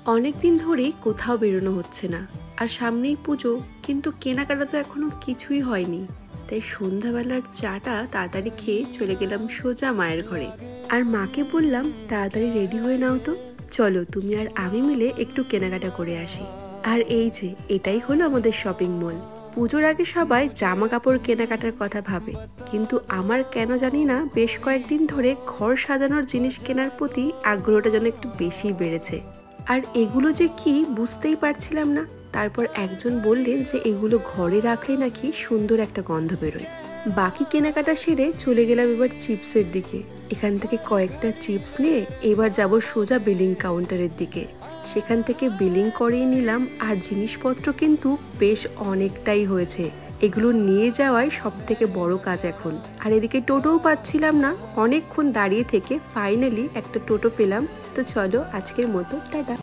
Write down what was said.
অনেক দিন ধরেই কোথাও বেরোনো হচ্ছে না, আর সামনেই পুজো, কিন্তু কেনাকাটা তো এখনো কিছুই হয়নি। তাই সন্ধ্যাবেলার চাটা তাড়াতাড়ি খেয়ে চলে গেলাম সোজা মায়ের ঘরে। আর মাকে বললাম, তাড়াতাড়ি রেডি হয়ে নাও তো, চলো তুমি আর আমি মিলে একটু কেনাকাটা করে আসি। আর এই যে এটাই হলো আমাদের শপিং মল। পুজোর আগে সবাই জামা কাপড় কেনাকাটার কথা ভাবে, কিন্তু আমার কেন জানি না বেশ কয়েকদিন ধরে ঘর সাজানোর জিনিস কেনার প্রতি আগ্রহটা যেন একটু বেশি বেড়েছে। আর এগুলো যে কি বুঝতেই পারছিলাম না। তারপর একজন বললেন যে এগুলো ঘরে রাখলে নাকি সুন্দর একটা গন্ধ বেরোয়। বাকি কেনাকাটা সেরে চলে গেলাম এবার চিপসের দিকে। এখান থেকে কয়েকটা চিপস নিয়ে এবার যাব সোজা বিলিং কাউন্টারের দিকে। সেখান থেকে বিলিং করিয়ে নিলাম, আর জিনিসপত্র কিন্তু বেশ অনেকটাই হয়েছে। এগুলো নিয়ে যাওয়াই সব থেকে বড় কাজ এখন। আর এদিকে টোটোও পাচ্ছিলাম না, অনেকক্ষণ দাঁড়িয়ে থেকে ফাইনালি একটা টোটো পেলাম। তো চলো আজকের মতো টাটা।